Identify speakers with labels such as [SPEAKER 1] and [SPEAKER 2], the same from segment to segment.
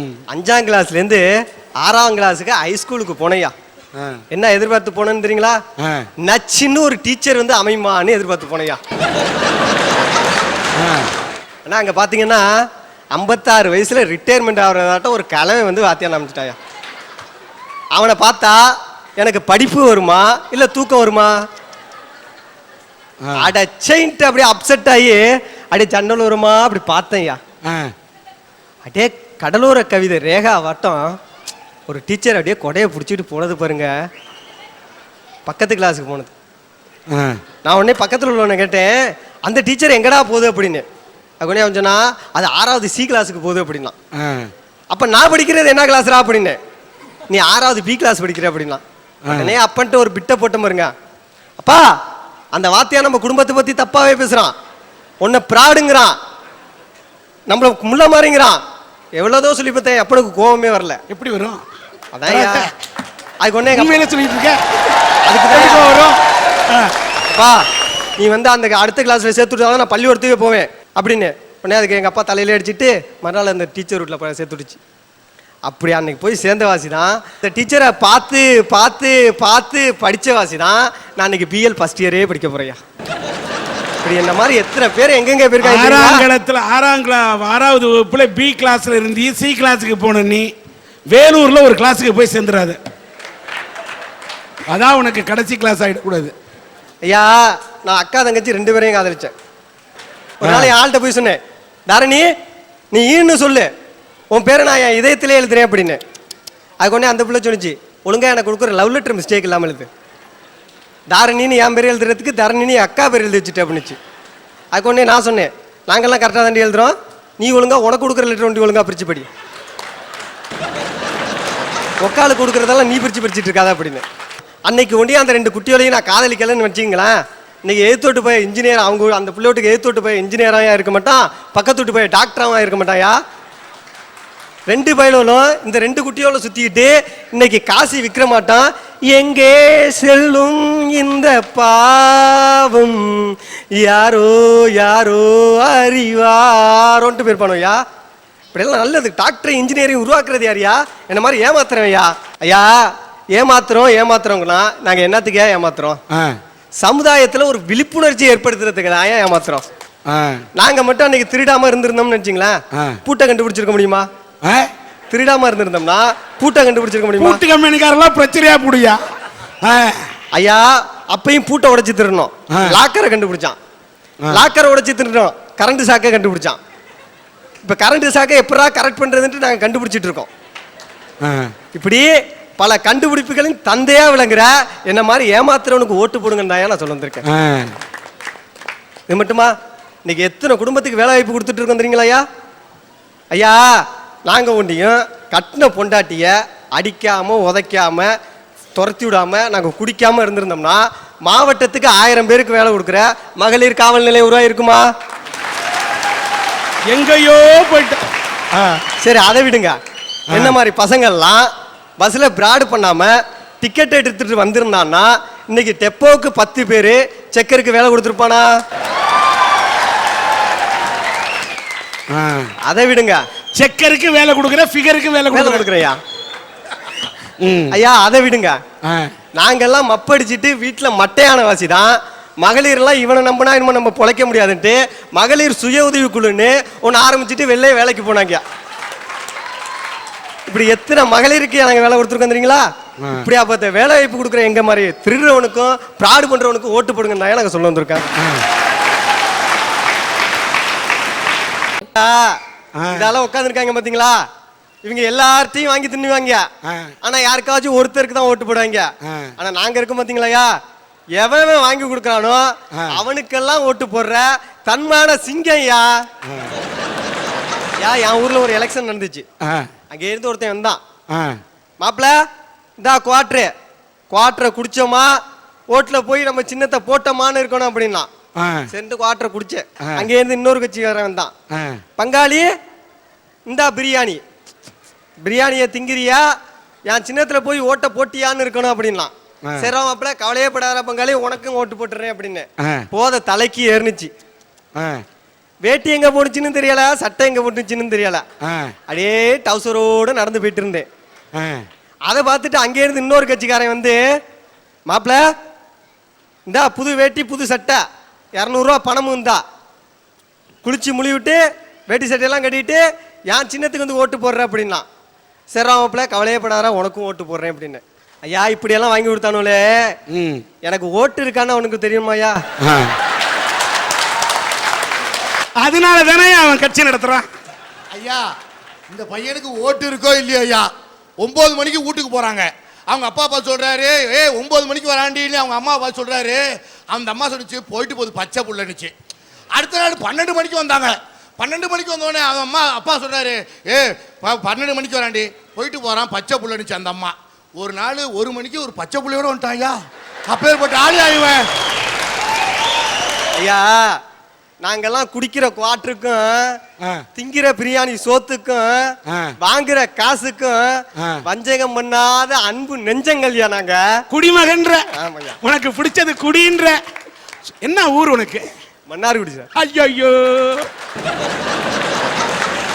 [SPEAKER 1] 5ஆம் கிளாஸ்லேருந்து 6ஆம் கிளாஸுக்கு ஹைஸ்கூலுக்கு போனையா. என்ன எதிர்பார்த்து போனேன்னு தெரியுங்களா? நச்சின்னு ஒரு டீச்சர் வந்து அமைமான்னு எதிர்பார்த்து போனையா. ஆனால் அங்கே பார்த்தீங்கன்னா 56 வயசுல ரிட்டையர்மெண்ட் ஆகிறதாட்டம் ஒரு கலவை வந்து வாத்தியான் அமைச்சிட்டாயா. அவனை பார்த்தா எனக்கு படிப்பு வருமா இல்லை தூக்கம் வருமா? அடச்சைன்ட்டு அப்படியே அப்செட் ஆகி அப்படியே ஜன்னல் வருமா அப்படி பார்த்தேன்யா. அப்படியே கடலோர கவிதை ரேகா வட்டம் ஒரு டீச்சர் அப்படியே கொடையை பிடிச்சிட்டு போனது பாருங்க. பக்கத்து கிளாஸுக்கு போனது. நான் உடனே பக்கத்தில் உள்ளவனை கேட்டேன், அந்த டீச்சர் எங்கடா போகுது அப்படின்னு. அப்படின்னே அவன் சொன்னா, அது 6வது சி கிளாஸுக்கு போகுது அப்படின்னா. அப்போ நான் படிக்கிறது என்ன கிளாஸ்ரா அப்படின்னு. நீ 6வது பி கிளாஸ் படிக்கிற அப்படின்னா. உடனே அப்பன்ட்டு ஒரு பிட்டை போட்ட பாருங்க. அப்பா அந்த வாத்தியா நம்ம குடும்பத்தை பற்றி தப்பாகவே பேசுகிறான், உன்னை ப்ராடுங்கிறான், நம்மள முள்ள மாதிரிங்கிறான், எவ்வளோதோ சொல்லி பார்த்தேன். அப்பனுக்கு கோபமே வரல.
[SPEAKER 2] எப்படி வரும்?
[SPEAKER 1] அதான் அதுக்கு ஒன்னே
[SPEAKER 2] சொல்லிட்டு இருக்க.
[SPEAKER 1] அதுக்கு தான் வரும். அப்பா நீ வந்து அந்த அடுத்த கிளாஸ்ல சேர்த்துட்டு நான் பள்ளிக்கூடத்துக்கே போவேன் அப்படின்னு உடனே அதுக்கு எங்கள் அப்பா தலையில அடிச்சுட்டு மறுநாள் அந்த டீச்சர் வீட்டில் சேர்த்துடுச்சு. அப்படி அன்னைக்கு போய் சேர்ந்த வாசி தான் இந்த டீச்சரை பார்த்து பார்த்து பார்த்து படித்த வாசி தான் நான் அன்னைக்கு பிஎல் ஃபர்ஸ்ட் இயரே படிக்க போறேயா. இப்படி என்ன மாதிரி எத்தனை பேர் எங்கெங்க போயிருக்காங்க.
[SPEAKER 2] 6வது வகுப்புல பி கிளாஸ்ல இருந்து சி கிளாஸுக்கு போன நீ வேலூர்ல ஒரு கிளாஸுக்கு போய் சேர்ந்துடாது. அதான் உனக்கு கடைசி கிளாஸ் ஆகிடக்கூடாது.
[SPEAKER 1] ஐயா நான் அக்கா தங்கச்சி 2 பேரையும் காதலிச்சேன். ஒரு நாள் என் ஆள்கிட்ட போய் சொன்னேன், தாரணி நீ ஈன்னு சொல்லு, உன் பேரை நான் என் இதயத்திலே எழுதுறேன் அப்படின்னு. அதுக்கு ஒன்னே அந்த பிள்ளை சொன்னிச்சு, ஒழுங்கா எனக்கு கொடுக்குற லவ் லெட்டர் மிஸ்டேக் இல்லாமல் எழுது. தாரணின்னு என் பேர் எழுதுறதுக்கு தரணின்னு அக்கா பேர் எழுதி வச்சுட்டு அப்படின்னுச்சு. அதுக்கு ஒன்னே நான் சொன்னேன், நாங்கள்லாம் கரெக்டாக தாண்டி எழுதுறோம், நீ ஒழுங்கா உனக்கு கொடுக்குற லெட்டர் ஒண்டி ஒழுங்கா பிரிச்சு படி, ஒக்காலுக்கு கொடுக்குறதெல்லாம் நீ பிரிச்சுட்டு இருக்காத அப்படின்னு. அன்னைக்கு ஒண்டியே அந்த 2 குட்டியோலையும் நான் காதலிக்கலன்னு வச்சுங்களேன். இன்னைக்கு எழுத்தோட்டு போய் இன்ஜினியர், அவங்க அந்த பிள்ளையோட்டுக்கு எழுத்தோட்டு போய் இன்ஜினியராக இருக்க மாட்டான், பக்கத்துட்டு போய் டாக்டராக இருக்க மாட்டாயா. 2 பயிலும் இந்த 2 குட்டியோட சுத்திக்கிட்டு இன்னைக்கு காசி விற்க மாட்டான். எங்கே செல்லும் இந்த பாவம் யாரோ யாரோ அறிவாரோன்ட்டு போயிருப்பானோயா. இப்படியெல்லாம் நல்லது. டாக்டர் இன்ஜினியரிங் உருவாக்குறது யாரையா? என்ன மாதிரி ஏமாத்துறோம் ஐயா. ஐயா ஏமாத்துறோங்கன்னா நாங்கள் என்னத்துக்கே ஏமாத்துறோம்? சமுதாயத்தில் ஒரு விழிப்புணர்ச்சி ஏற்படுத்துறதுக்கு தான் ஏமாத்துறோம். நாங்கள் மட்டும் அன்னைக்கு திருடாம இருந்திருந்தோம்னு நினைச்சிங்களேன், பூட்டை கண்டுபிடிச்சிருக்க முடியுமா? திருடாம இருந்திருந்தோம்னா பூட்டை கண்டுபிடிச்சிருக்க முடியுமா?
[SPEAKER 2] பூட்டு கம்பெனிக்காரெல்லாம் பிரச்சனையா புடியா.
[SPEAKER 1] ஐயா அப்பையும் பூட்டை உடைச்சு திருடணும், லாக்கரை கண்டுபிடிச்சான். லாக்கரை உடைச்சு திருடணும், கரண்ட் சாக்கை கண்டுபிடிச்சான். இப்ப கரண்ட் சாக்கை எப்படா கரெக்ட் பண்றதுன்ட்டு நாங்க கண்டுபிடிச்சிட்டு இருக்கோம். இப்படி பல கண்டுபிடிப்புகளின் தந்தையா விளங்குற என்ன மாதிரி ஏமாத்துறவனுக்கு ஓட்டு போடுங்கன்னு நான் சொல்ல வந்திருக்கேன். இது மட்டுமா, இன்னைக்கு எத்தனை குடும்பத்துக்கு வேலை வாய்ப்பு கொடுத்துட்டு இருக்கோம் தெரியுங்களா ஐயா? ஐயா நாங்கள் ஒண்டியும் கட்டின பொண்டாட்டிய அடிக்காம உதைக்காம துரத்தி விடாம நாங்கள் குடிக்காம இருந்திருந்தோம்னா மாவட்டத்துக்கு 1000 பேருக்கு வேலை கொடுக்குற மகளிர் காவல் நிலையம் உருவாயிருக்குமா?
[SPEAKER 2] எங்கேயோ போயிட்டு.
[SPEAKER 1] சரி அதை விடுங்க. என்ன மாதிரி பசங்கள்லாம் பஸ்ல பிராடு பண்ணாம டிக்கெட் எடுத்துட்டு வந்திருந்தான்னா இன்னைக்கு டெப்போவுக்கு 10 பேர் செக்கருக்கு வேலை கொடுத்துருப்பானா? அதை விடுங்க.
[SPEAKER 2] செக்கருக்கு வேலை கொடுக்குற, ஃபிகருக்கு வேலை கொடுக்குறையா?
[SPEAKER 1] ஐயா அதை விடுங்க. நாங்கெல்லாம் மப்படிச்சுட்டு வீட்டில் மட்டையான வாசி தான். மகளிர் எல்லாம் இவனை நம்பினா இனிமே நம்ம பொழைக்க முடியாதுன்ட்டு மகளிர் சுய உதவி குழுன்னு ஒன்று ஆரம்பிச்சுட்டு வெளியே வேலைக்கு போனாங்க. இப்படி எத்தனை மகளிருக்கு நாங்கள் வேலை கொடுத்துருக்கோம் தெரியுங்களா? இப்படியா பார்த்த வேலை வாய்ப்பு கொடுக்குற எங்க மாதிரி திருடுறவனுக்கும் ப்ராடு பண்றவனுக்கும் ஓட்டு போடுங்க தான் நாங்கள் சொல்ல வந்திருக்கேன். இதெல்லாம் உட்காந்துருக்காங்க பாத்தீங்களா, இவங்க எல்லார்ட்டையும் வாங்கி தின்னுவாங்க. ஆனா யாருக்காச்சும் ஒருத்தருக்கு தான் ஓட்டு போடுவாங்க. ஆனா நாங்க இருக்கோம் பாத்தீங்களா, எவன் வாங்கி கொடுக்கறானோ அவனுக்கெல்லாம் ஓட்டு போடுற தன்மான சிங்கம். என் ஊர்ல ஒரு எலெக்ஷன் நடந்துச்சு. அங்க இருந்து ஒருத்தன் வந்தான், மாப்பிள்ள இந்தா குவாட்டரை குடிச்சோமா, ஓட்டுல போய் நம்ம சின்னத்தை போட்டோமான்னு இருக்கணும் அப்படின்னா சென்று குவாட்டரை குடிச்சேன். அங்கே இருந்து இன்னொரு கட்சி வேற வந்தான், பங்காளி இந்தா பிரியாணியை திங்கிறியா, என் சின்னத்துல போய் ஓட்ட போட்டியான்னு இருக்கணும் அப்படின்னா. சரி மாப்பிள்ள கவலையே படாத பங்காளி, உனக்கும் ஓட்டு போட்டுறேன் அப்படின்னு போத தலைக்கு ஏறினுச்சு. வேட்டி எங்க போனுச்சுன்னு தெரியல, சட்டை எங்க போட்டுச்சுன்னு தெரியல. அப்படியே டவுசரோட நடந்து போயிட்டு இருந்தேன். அதை பார்த்துட்டு அங்கே இருந்து இன்னொரு கட்சிக்காரன் வந்து, மாப்பிள்ள இந்தா புது வேட்டி புது சட்டை 200 பணமும் இந்தா, குளிச்சு முழிவிட்டு வேட்டி சட்டையெல்லாம் கட்டிட்டு என் சின்னத்துக்கு வந்து ஓட்டு போடுற அப்படின்னா. சரி மாப்பிள்ள கவலையப்படாத, உனக்கும் ஓட்டு போடுறேன் அப்படின்னு. ஐயா இப்படியெல்லாம் வாங்கி கொடுத்தானுலே, எனக்கு ஓட்டு இருக்கான்னு உனக்கு தெரியுமாயா?
[SPEAKER 2] அதனால தானே அவன் கட்சி நடத்துறான்.
[SPEAKER 3] ஐயா இந்த பையனுக்கு ஓட்டு இருக்கோ இல்லையோ ஐயா, 9 மணிக்கு வீட்டுக்கு போறாங்க. அவங்க அப்பா சொல்றாரு, 9 மணிக்கு வராண்டின்னு அவங்க அம்மா அப்பா சொல்றாரு. அந்த அம்மா சொல்லிச்சு போயிட்டு போகுது பச்சை புள்ளனுச்சு. அடுத்த நாள் 12 மணிக்கு வந்தாங்க. 12 மணிக்கு வந்தோடனே அவன் அம்மா அப்பா சொல்றாரு, 12 மணிக்கு வராண்டி, போயிட்டு போறான் பச்சை புள்ளனுச்சு அந்த அம்மா. ஒரு நாள் 1 மணிக்கு ஒரு பச்சை புள்ளையோட வந்துட்டான் ஐயா. அப்பேற்பட்ட ஆளி ஆயிவேன்
[SPEAKER 1] ஐயா. நாங்கெல்லாம் குடிக்கிற குவாட்டருக்கும் திங்கிற பிரியாணி சோத்துக்கும் வாங்குற காசுக்கும் வஞ்சகம் பண்ணாத அன்பு நெஞ்சங்கள்யா. நாங்க
[SPEAKER 2] குடிமகன்ற, உனக்கு பிடிச்சது குடின்ற. என்ன ஊர் உனக்கு?
[SPEAKER 1] மன்னார்குடி சார்.
[SPEAKER 2] ஐயோ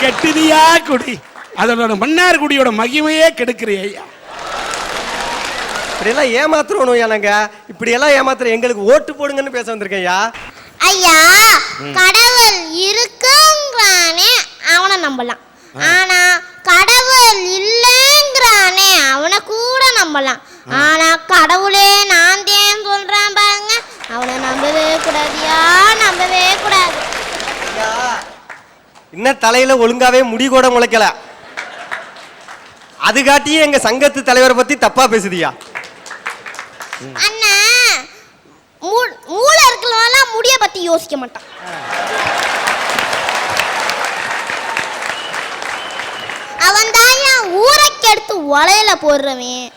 [SPEAKER 2] கெட்டுதியா குடி, அதோட மன்னார்குடியோட மகிமையே கெடுக்கிறிய ஐயா.
[SPEAKER 1] இப்படியெல்லாம் ஏமாத்துறோம் நாங்க. இப்படியெல்லாம் ஏமாத்துற எங்களுக்கு ஓட்டு போடுங்கன்னு பேச வந்திருக்கேன் ஐயா.
[SPEAKER 4] ஐயா கடவுள் இருக்குங்கிறானே அவனை நம்பலாம், ஆனா கடவுள் இல்லைங்கிறானே அவனை கூட நம்பலாம். ஆனா கடவுளே நான் தான் சொல்றான் பாருங்க, அவனை நம்பவே கூடாதியா, நம்பவே கூடாது.
[SPEAKER 1] இன்னும் தலையில ஒழுங்காவே முடி கூட முளைக்கல, அது காட்டியே எங்க சங்கத்து தலைவரை பத்தி தப்பா பேசுதியா.
[SPEAKER 4] அண்ணா மூளை இருக்கலாம் முடிய பத்தி யோசிக்க மாட்டான். அவன் தான் என் ஊரைக்கு எடுத்து உலையில போடுறவன்.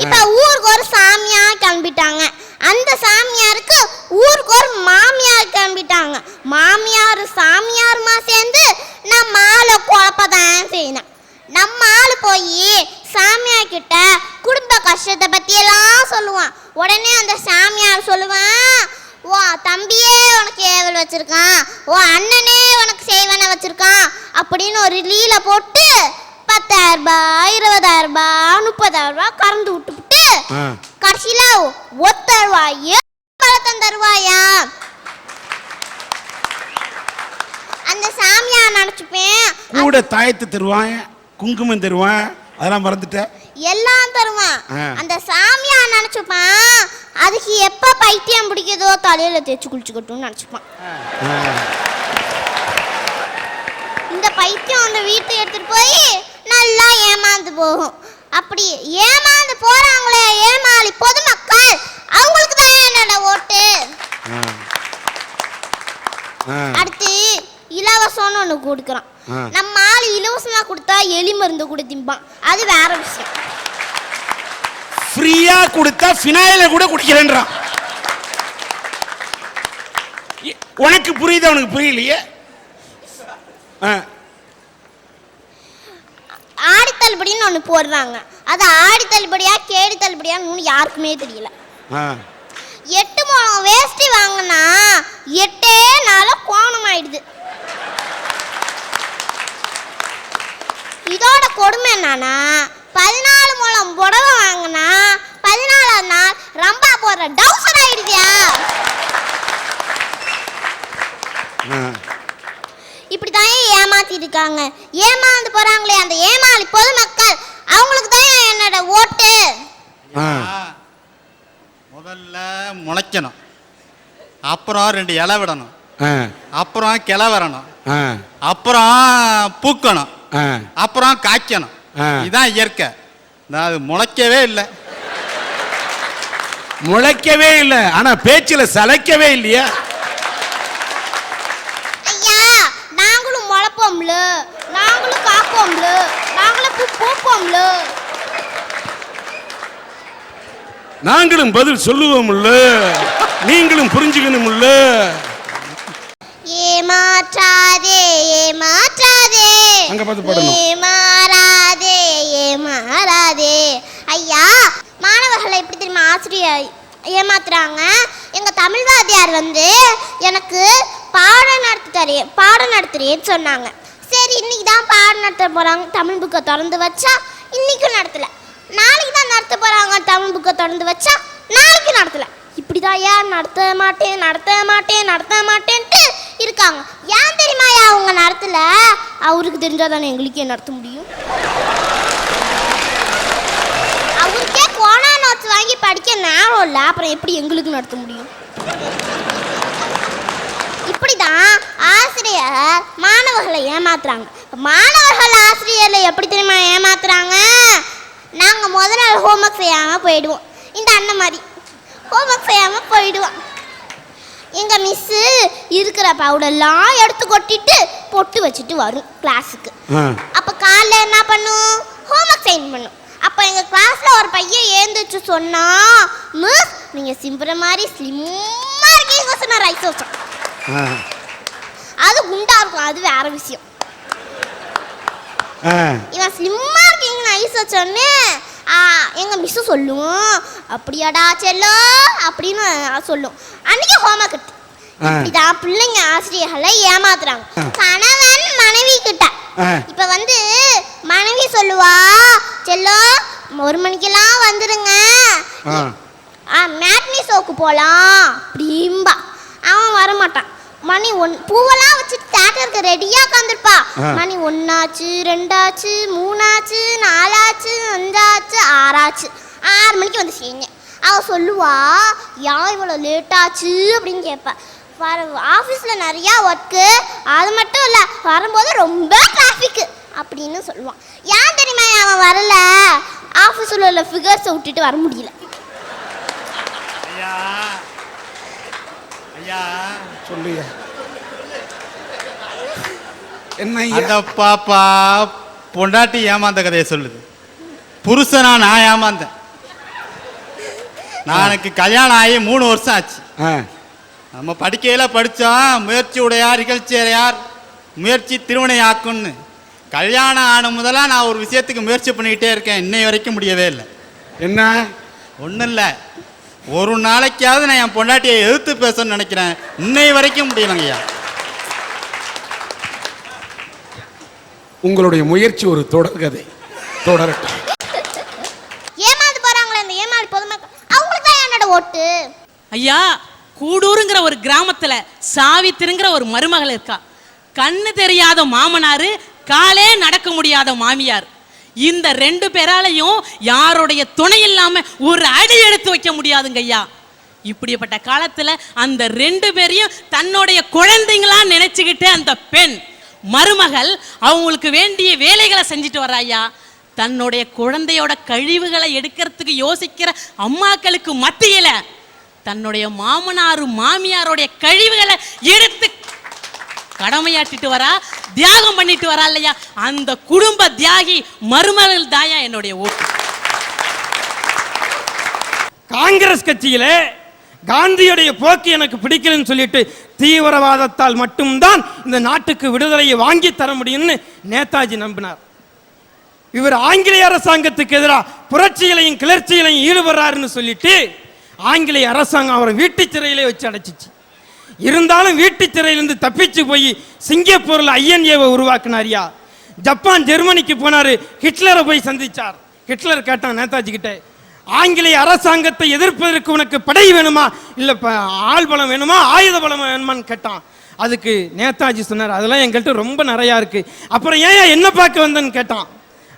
[SPEAKER 4] இப்ப ஊருக்கு ஒரு சாமியார் கிளம்பிட்டாங்க, அந்த சாமியாருக்கு ஊருக்கு ஒரு மாமியார் கிளம்பிட்டாங்க. மாமியார் சாமியாருமா சேர்ந்து நம்ம ஆளை குழப்பதான் செய்யணும். நம்ம ஆளு போய் சாமியார் கிட்ட குடும்ப கஷ்டத்தை பத்தி எல்லாம் சொல்லுவான். உடனே அந்த சாமியார் சொல்லுவான், ஓ தம்பியே உனக்கு ஏவல் வச்சிருக்கான், ஓ அண்ணனே உனக்கு செய்வன வச்சிருக்கான் அப்படின்னு ஒரு லீல போட்டு 10,000 ரூபாய் 20,000 ரூபாய் 30,000 ரூபாய் கறந்து விட்டுவிட்டு கடைசியில 1 ரூபாய் தருவாயா. அந்த சாமியார் நினைச்சுப்பேன்
[SPEAKER 2] கூட தாயத்து தருவான், குங்குமம் தருவான், அதெல்லாம் மறந்துட்ட,
[SPEAKER 4] எல்லாம் தருவான். அந்த சாமியார் நினைச்சுப்பான் அதுக்கு எப்ப பைத்தியம் பிடிக்குதோ தலையில தேய்ச்சி குளிச்சுக்கட்டும்னு நினைச்சுப்பான். இந்த பைத்தியம் அந்த வீட்டை எடுத்துட்டு போய் நல்லா ஏமாந்து போகும். அப்படி ஏமாந்து போறாங்களே ஏமாளி பொதுமக்கள், அவங்களுக்கு தான் என்னோட ஓட்டு. அடுத்து இலவசம்னு ஒண்ணு கொடுக்குறான். நம்ம ஆள் இலவசமா கொடுத்தா எலி மருந்து கூட திம்பான், அது வேற விஷயம்.
[SPEAKER 2] ஃப்ரீயா கொடுத்தா ஃபினாயில கூட குடிக்கிறேன்றான். உனக்கு புரியுது, அவனுக்கு புரியலையே.
[SPEAKER 4] ஆடி தள்ளுபடின்னு ஒண்ணு போடுறாங்க, அது ஆடி தள்ளுபடியா கேடி தள்ளுபடியான்னு யாருக்குமே தெரியல. 8 முழம் வேஷ்டி வாங்கினா 8 நாள கோணம் ஆயிடுது. இதோட கொடுமை என்னன்னா 14 முழம் புடவை வாங்கினா 14ஆம் நாள் ரம்பா போடுற டவுசர் ஆயிடுதியா. இப்படிதான் ஏமாத்திட்டு இருக்காங்க. ஏமாந்து போறாங்களே அந்த ஏமாளி பொதுமக்கள், அவங்களுக்கு தான் என்னோட ஓட்டு.
[SPEAKER 5] முதல்ல முளைக்கணும், அப்புறம் 2 இலை விடணும், அப்புறம் கிளை வரணும், அப்புறம் பூக்கணும், அப்புறம் காய்க்கணும். இதுதான் இயற்கை. அது முளைக்கவே இல்லை,
[SPEAKER 2] முளைக்கவே இல்லை, ஆனா பேச்சுல சளைக்கவே இல்லையா.
[SPEAKER 4] ஐயா நாங்களும் முளைப்போம்ல, நாங்களும் காப்போம்ல, நாங்களும் பூப்போம்ல,
[SPEAKER 2] நாங்களும் பதில் சொல்லுவோம்ல, நீங்களும் புரிஞ்சுக்கணும்ல.
[SPEAKER 4] ஏமாற்றாதே ஏமாற்றாதே
[SPEAKER 2] அங்க பார்த்து பாடணும்.
[SPEAKER 4] ஏமாறாதே ஏமாறாதே. ஐயா மாணவர்களை எப்படி தெரியுமா ஆசிரியர் ஏமாத்துறாங்க, எங்கள் தமிழ் வாத்தியார் வந்து எனக்கு பாடம் நடத்துறேன்னு சொன்னாங்க. சரி இன்னைக்கு தான் பாடம் நடத்த போகிறாங்க, தமிழ் புக்கை திறந்து வச்சா இன்றைக்கும் நடத்தலை. நாளைக்கு தான் நடத்த போகிறாங்க, தமிழ் புக்கை திறந்து வச்சா நாளைக்கு நடத்தலை. இப்படி தான் ஏன் நடத்த மாட்டேன்ட்டு இருக்காங்க. ஏன் தெரியுமாயா அவங்க நடத்தல? அவருக்கு தெரிஞ்சால் தானே எங்களுக்கே நடத்த முடியும். அவருக்கே கோனா நோட்ஸ் வாங்கி படிக்க நேரம் இல்லை, அப்புறம் எப்படி எங்களுக்கு நடத்த முடியும்? இப்படிதான் ஆசிரியர் மாணவர்களை ஏமாத்துறாங்க. மாணவர்கள் ஆசிரியர்களை எப்படி தெரியுமா ஏமாத்துறாங்க? நாங்கள் முதல் நாள் ஹோம்ஒர்க் செய்யாமல் போயிடுவோம். இந்த அண்ணன் மாதிரி ஹோம்ஒர்க் செய்யாமல் போயிடுவோம். எங்கள் மிஸ்ஸு இருக்கிற பவுடர்லாம் எடுத்து கொட்டிட்டு பொட்டு வச்சுட்டு வரும் கிளாஸுக்கு. அப்போ காலைல என்ன பண்ணும்? ஹோம்ஒர்க் சைன் பண்ணும். அப்போ எங்கள் கிளாஸில் ஒரு பையன் ஏந்துச்சு சொன்னா, மிஸ் நீங்கள் சிம்புற மாதிரி ஸ்லிம்மாக இருக்கீங்க சொன்ன ரைஸ் வச்சோம். அது குண்டா இருக்கும், அது வேற விஷயம். இவன் ஸ்லிம்மாக இருக்கீங்கன்னு ஐஸ் வச்சோன்னு எங்கள் மிஸ்ஸு சொல்லுவோம், அப்படியாடா செல்லோ அப்படின்னு சொல்லும். அன்னைக்கு ஹோம்ஒர்க் இருக்கு. இப்படிதான் பிள்ளைங்க ஆசிரியர்களை ஏமாத்துறாங்க. கணவன் மனைவி கிட்ட இப்ப வந்து மனைவி சொல்லுவா, செல்லோ 1 மணிக்கெல்லாம் வந்துருங்க, மேட்னி ஷோக்கு போலாம் அப்படிம்பா. அவன் வரமாட்டான். மணி 1 பூவெல்லாம் வச்சுட்டு தேட்டருக்கு ரெடியா உட்காந்துருப்பா. மணி 1 ஆச்சு, 2 ஆச்சு, 3 ஆச்சு, 4 ஆச்சு, 5 ஆச்சு, 6 ஆச்சு. 6 மணிக்கு வந்து செய்யுங்க. அவள் சொல்லுவா, ஏன் இவ்வளோ லேட் ஆச்சு அப்படின்னு கேட்பா. ஆஃபீஸில் நிறையா ஒர்க்கு, அது மட்டும் இல்லை வரும்போது ரொம்ப டிராஃபிக்கு அப்படின்னு சொல்லுவான். ஏன் தெரியுமா அவன் வரல? ஆஃபீஸில் உள்ள ஃபிகர்ஸை விட்டுட்டு வர முடியல.
[SPEAKER 2] சொல்லுங்க என்ன
[SPEAKER 5] அந்த பாப்பா பொண்டாட்டி ஏமாந்த கதையை சொல்லுது. புருஷனா நான் ஏமாந்தேன். எனக்கு கல்யாணம் ஆகி 3 வருஷம் ஆச்சு. நம்ம படிக்கையில் படித்தோம், முயற்சி உடையார் இகழ்ச்சியார், முயற்சி திருவினை ஆக்கும்னு. கல்யாணம் ஆன முதலாக நான் ஒரு விஷயத்துக்கு முயற்சி பண்ணிக்கிட்டே இருக்கேன், இன்னை வரைக்கும் முடியவே இல்லை.
[SPEAKER 2] என்ன?
[SPEAKER 5] ஒன்றும் இல்லை, ஒரு நாளைக்காவது நான் என் பொண்டாட்டியை எதிர்த்து பேசணும்னு நினைக்கிறேன், இன்னை வரைக்கும் முடியலைங்கய்யா.
[SPEAKER 2] உங்களுடைய முயற்சி ஒரு தொடர் கதை, தொடரட்டும்.
[SPEAKER 4] ஏமாந்து போறாங்களே இந்த ஏமாளி பொதுமக்கள், அவங்களுக்கு தான் என்னோட ஓட்டு.
[SPEAKER 6] ஐயா, கூடூருங்கிற ஒரு கிராமத்துல சாவித்திருங்கிற ஒரு மருமகள் இருக்கா. கண்ணு தெரியாத மாமனாரு, காலே நடக்க முடியாத மாமியார். இந்த 2 பேராலையும் யாருடைய துணை இல்லாம ஒரு அடி எடுத்து வைக்க முடியாதுங்க ஐயா. இப்படிப்பட்ட காலத்துல அந்த 2 பேரையும் தன்னுடைய குழந்தைங்களா நினைச்சுக்கிட்டு அந்த பெண் மருமகள் அவங்களுக்கு வேண்டிய வேலைகளை செஞ்சுட்டு வர்றா ஐயா. தன்னுடைய குழந்தையோட கழிவுகளை எடுக்கிறதுக்கு யோசிக்கிற அம்மாக்களுக்கு மத்தியில தன்னுடைய மாமனாரு மாமியாரோடைய கழிவுகளை எடுத்து கடமையாட்டிட்டு வரா, தியாகம் பண்ணிட்டு வரா இல்லையா. அந்த குடும்ப தியாகி மருமகள் தாயா என்னுடைய ஓட்டு.
[SPEAKER 7] காங்கிரஸ் கட்சியில காந்தியுடைய போக்கு எனக்கு பிடிக்கலன்னு சொல்லிட்டு தீவிரவாதத்தால் மட்டும்தான் இந்த நாட்டுக்கு விடுதலையை வாங்கி தர முடியும்னு நேதாஜி நம்பினார். இவர் ஆங்கிலேய அரசாங்கத்துக்கு எதிராக புரட்சிகளையும் கிளர்ச்சிகளையும் ஈடுபடுறாருன்னு சொல்லிட்டு ஆங்கிலேய அரசாங்கம் அவரை வீட்டு சிறையிலே வச்சு அடைச்சிச்சு. இருந்தாலும் வீட்டு சிறையிலிருந்து தப்பிச்சு போய் சிங்கப்பூரில் INA-வை உருவாக்குனாரியா. ஜப்பான் ஜெர்மனிக்கு போனாரு, ஹிட்லரை போய் சந்திச்சார். ஹிட்லர் கேட்டான் நேதாஜி கிட்ட, ஆங்கிலேய அரசாங்கத்தை எதிர்ப்பதற்கு உனக்கு படை வேணுமா, இல்லை ஆள் பலம் வேணுமா, ஆயுத பலம் வேணுமான்னு கேட்டான். அதுக்கு நேதாஜி சொன்னார், அதெல்லாம் எங்கள்கிட்ட ரொம்ப நிறையா இருக்கு, அப்புறம் ஏன் என்ன பார்க்க வந்தேன்னு கேட்டான்.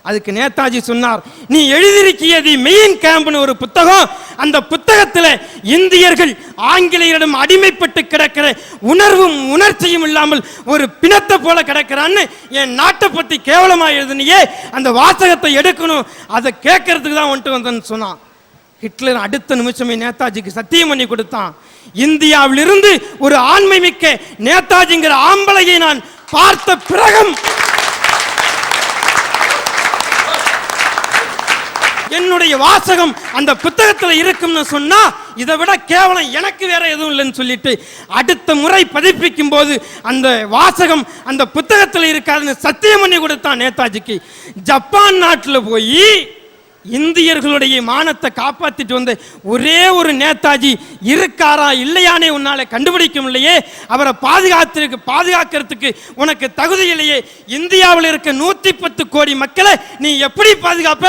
[SPEAKER 7] அதுக்கு நேதாஜி சொன்னார், நீ எழுதியிருக்கிய தி மெயின் கேம்ப்னு ஒரு புத்தகம், அந்த புத்தகத்தில் இந்தியர்கள் ஆங்கிலேயரிடம் அடிமைப்பட்டு கிடக்கிற உணர்வும் உணர்ச்சியும் இல்லாமல் ஒரு பிணத்தை போல கிடக்கிறான்னு என் நாட்டை பற்றி கேவலமாக எழுதுனியே, அந்த வாசகத்தை எடுக்கணும், அதை கேட்கறதுக்கு தான் வந்துட்டு வந்தேன்னு சொன்னான். ஹிட்லர் அடுத்த நிமிஷமே நேதாஜிக்கு சத்தியம் பண்ணி கொடுத்தான், இந்தியாவிலிருந்து ஒரு ஆண்மை மிக்க நேதாஜிங்கிற ஆம்பளையை நான் பார்த்த பிறகும் என்னுடைய வாசகம் அந்த புத்தகத்தில் இருக்கும்னு சொன்னா இதை விட கேவலம் எனக்கு வேற எதுவும் இல்லைன்னு சொல்லிட்டு அடுத்த முறை பதிப்பிக்கும் போது அந்த வாசகம் அந்த புத்தகத்தில் இருக்காதுன்னு சத்தியம் பண்ணி கொடுத்தான் நேதாஜிக்கு. ஜப்பான் நாட்டில் போய் இந்தியர்களுடைய மானத்தை காப்பாத்திட்டு வந்த ஒரே ஒரு நேதாஜி இருக்காரா இல்லையானே உன்னால கண்டுபிடிக்க முடியலையே. அவரை பாதுகாக்கிறதுக்கு உனக்கு தகுதி இல்லையே. இந்தியாவில் இருக்க 110 கோடி மக்களை நீ எப்படி பாதுகாப்ப?